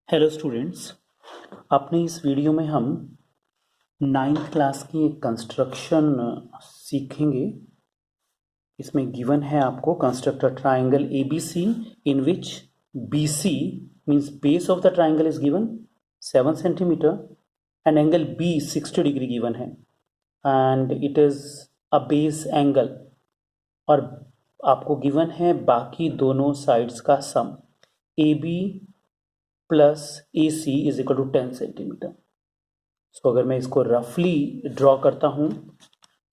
Hello students, अपने इस video में हम 9th क्लास की एक कंस्ट्रक्शन सीखेंगे। इसमें गिवन है आपको construct a triangle ABC in which BC means base of the triangle is given 7 centimetre and angle B 60 degree given है and it is a base angle. और आपको गिवन है बाकी दोनों साइड्स का sum AB plus AC is equal to 10 centimetre. So अगर मैं इसको रफली ड्रॉ करता हूँ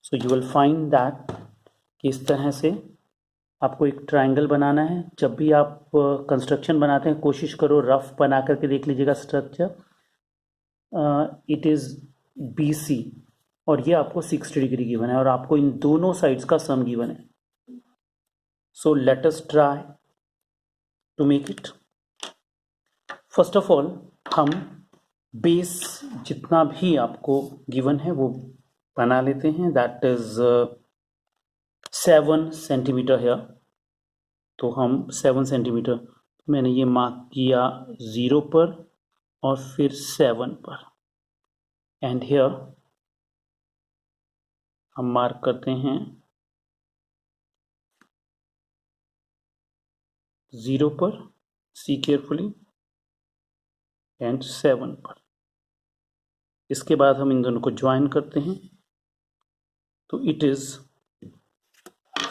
so you will find that कि इस तरह से आपको एक ट्राइंगल बनाना है। जब भी आप कंस्ट्रक्शन बनाते हैं कोशिश करो रफ बना करके देख लीजिएगा स्ट्रक्चर। इट इज़ BC और ये आपको 60 डिग्री गिवन है और आपको इन दोनों साइड्स का सम गिवन है। So let us try to make it. First of all हम बेस जितना भी आपको गिवन है वो बना लेते हैं। दैट इज 7 सेंटीमीटर है। तो हम 7 सेंटीमीटर मैंने ये मार्क किया 0 पर और फिर 7 पर एंड हियर हम मार्क करते हैं 0 पर, सी केयरफुली, एंड 7 पर। इसके बाद हम इन दोनों को ज्वाइन करते हैं तो it is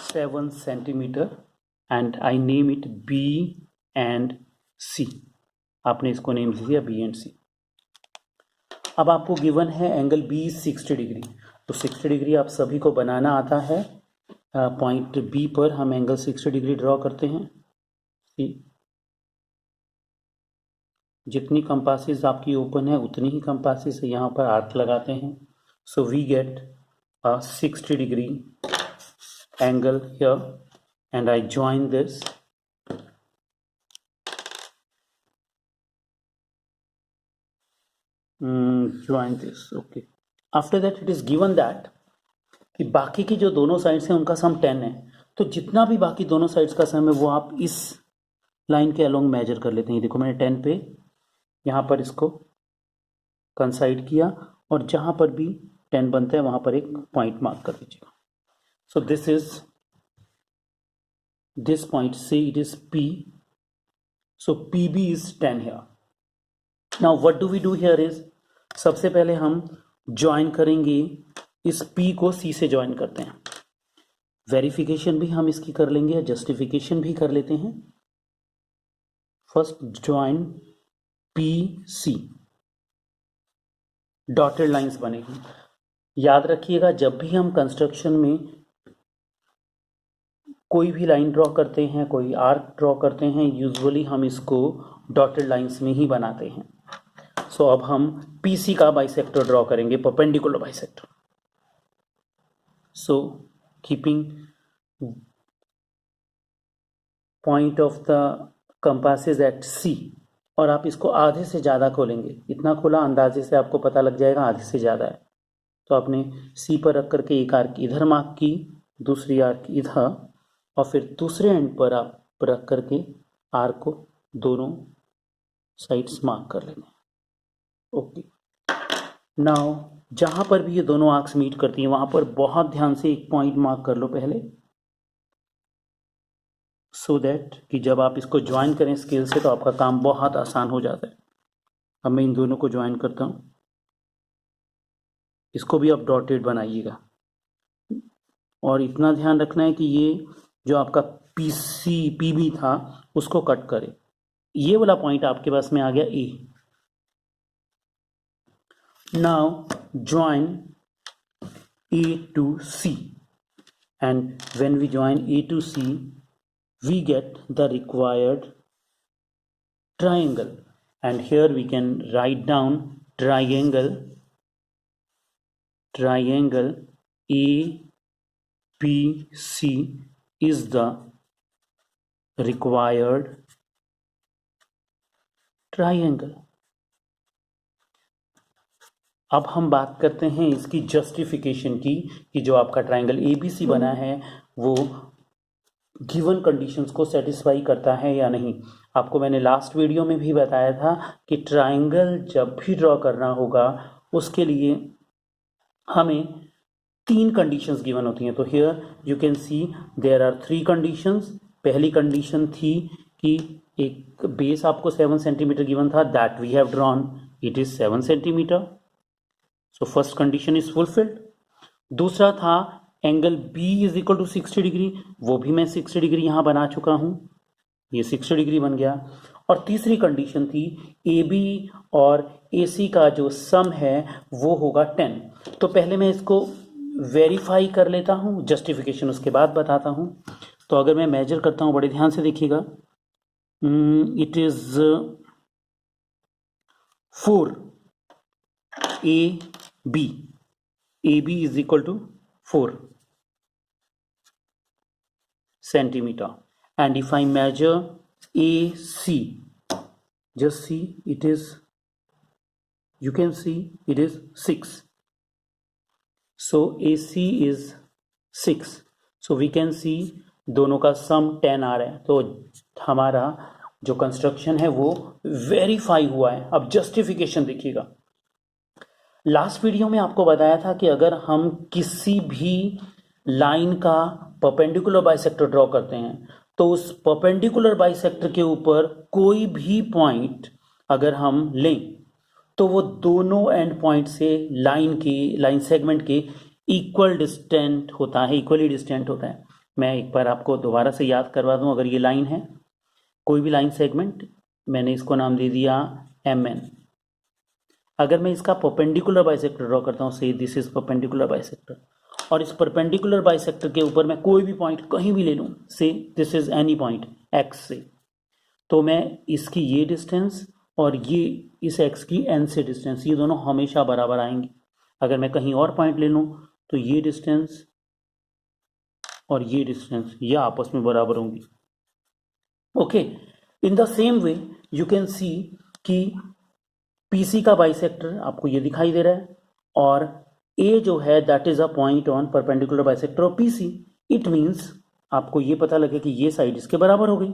7 centimetre and I name it B and C। आपने इसको नेम दिया B एंड C। अब आपको गिवन है एंगल B 60 डिग्री। तो 60 डिग्री आप सभी को बनाना आता है। पॉइंट B पर हम एंगल 60 डिग्री ड्रॉ करते हैं। जितनी कंपासेस आपकी ओपन है उतनी ही कंपासेस यहाँ पर आर्क लगाते हैं। So we get a 60 degree angle here and I join this okay. After that it is given that कि बाकी की जो दोनों साइड्स हैं उनका सम 10 है। तो जितना भी बाकी दोनों साइड्स का सम है वो आप इस लाइन के अलोंग मेजर कर लेते हैं। देखो मैंने 10 पे यहाँ पर इसको कंसाइड किया और जहाँ पर भी 10 बनता है वहाँ पर एक पॉइंट मार्क कर दीजिएगा। So this point, say it is P. So PB is 10 here. Now what do we do here is सबसे पहले हम ज्वाइन करेंगे, इस P को C से ज्वाइन करते हैं। वेरिफिकेशन भी हम इसकी कर लेंगे, जस्टिफिकेशन भी कर लेते हैं। First join PC, dotted lines बनेगी। याद रखिएगा जब भी हम कंस्ट्रक्शन में कोई भी लाइन ड्रॉ करते हैं, कोई आर्क ड्रॉ करते हैं, यूजुअली हम इसको डॉटेड लाइंस में ही बनाते हैं। सो अब हम PC का बाइसेक्टर ड्रॉ करेंगे, perpendicular bisector. So keeping point of the compasses at C और आप इसको आधे से ज़्यादा खोलेंगे। इतना खोला अंदाजे से आपको पता लग जाएगा आधे से ज़्यादा है। तो आपने C पर रख करके एक आर्क इधर मार्क की, दूसरी आर्क इधर, और फिर दूसरे एंड पर आप रख करके आर्क को दोनों साइड्स मार्क कर लेंगे। ओके, नाउ जहाँ पर भी ये दोनों आर्क्स मीट करती हैं वहाँ पर बहुत ध्यान से एक पॉइंट मार्क कर लो पहले, सो दैट कि जब आप इसको ज्वाइन करें स्केल से तो आपका काम बहुत आसान हो जाता है। अब मैं इन दोनों को ज्वाइन करता हूँ। इसको भी आप डॉटेड बनाइएगा और इतना ध्यान रखना है कि ये जो आपका PB था उसको कट करे। ये वाला पॉइंट आपके पास में आ गया A। Now join A to C and when we join A to C we get the required triangle and here we can write down triangle APC is the required triangle। अब हम बात करते हैं इसकी justification की कि जो आपका ट्राइंगल ABC बना है वो गिवन कंडीशंस को सेटिस्फाई करता है या नहीं। आपको मैंने लास्ट वीडियो में भी बताया था कि ट्राइंगल जब भी ड्रॉ करना होगा उसके लिए हमें 3 कंडीशंस गिवन होती हैं। तो here you can see there are 3 conditions. पहली कंडीशन थी कि एक बेस आपको 7 सेंटीमीटर गिवन था, that we have drawn, it is 7 centimetre, so first condition is fulfilled. दूसरा था angle B is equal to 60 degree, वो भी मैं 60 डिग्री यहां बना चुका हूं, ये 60 डिग्री बन गया। और तीसरी कंडीशन थी ए बी और ए सी का जो सम है वो होगा 10। तो पहले मैं इसको वेरीफाई कर लेता हूं, जस्टिफिकेशन उसके बाद बताता हूं। तो अगर मैं मेजर करता हूं, बड़े ध्यान से देखिएगा, it is 4 A B is equal to 4 centimeter, and if I measure AC, just see it is, you can see it is 6, so AC is 6, so we can see दोनों का सम 10 आ रहा है। तो हमारा जो कंस्ट्रक्शन है वो वेरीफाई हुआ है। अब जस्टिफिकेशन देखिएगा, लास्ट वीडियो में आपको बताया था कि अगर हम किसी भी लाइन का परपेंडिकुलर बाइसेक्टर ड्रॉ करते हैं तो उस परपेंडिकुलर बाइसेक्टर के ऊपर कोई भी पॉइंट अगर हम लें तो वो दोनों एंड पॉइंट से लाइन सेगमेंट के इक्वली डिस्टेंट होता है। मैं एक बार आपको दोबारा से याद करवा दूं, अगर ये लाइन है, कोई भी लाइन सेगमेंट, मैंने इसको नाम दे दिया MN। अगर मैं इसका परपेंडिकुलर बाइसेक्टर ड्रॉ करता हूं, से दिस इज परपेंडिकुलर बाइसेक्टर, और इस परपेंडिकुलर बाइसेक्टर के ऊपर मैं कोई भी पॉइंट कहीं भी ले लूं, से this is any point x से, तो मैं इसकी ये डिस्टेंस और ये इस x की n से डिस्टेंस, ये दोनों हमेशा बराबर आएंगे। अगर मैं कहीं और पॉइंट ले लूं तो ये डिस्टेंस और ये डिस्टेंस ये आपस में बराबर होंगी। Okay, in the same way you can सी कि PC का बाइसेक्टर आपको ये दिखाई दे रहा है, और A जो है that is a point on perpendicular bisector of PC। It means आपको ये पता लगे कि ये साइड इसके बराबर हो गई।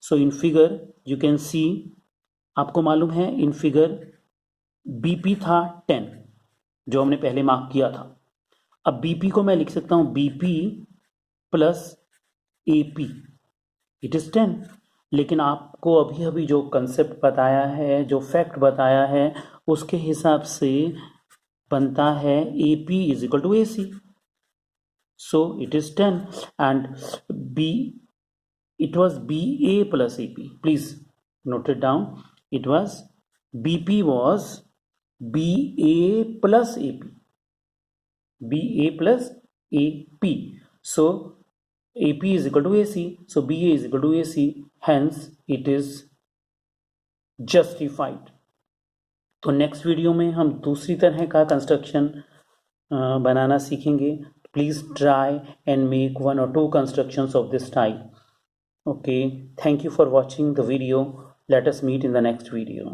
So in figure you can see, आपको मालूम है इन फिगर BP था 10 जो हमने पहले मार्क किया था। अब BP को मैं लिख सकता हूं BP plus AP, it is 10। लेकिन आपको अभी अभी जो कंसेप्ट बताया है, जो फैक्ट बताया है, उसके हिसाब से बनता है AP is equal to AC, so it is 10 and it was BA plus AP, please note it down, it was BP was BA plus AP, so AP is equal to AC, so BA is equal to AC, hence it is justified। तो next video में हम दूसरी तरह का construction बनाना सीखेंगे। Please try and make 1 or 2 constructions of this type। Okay, thank you for watching the video. Let us meet in the next video.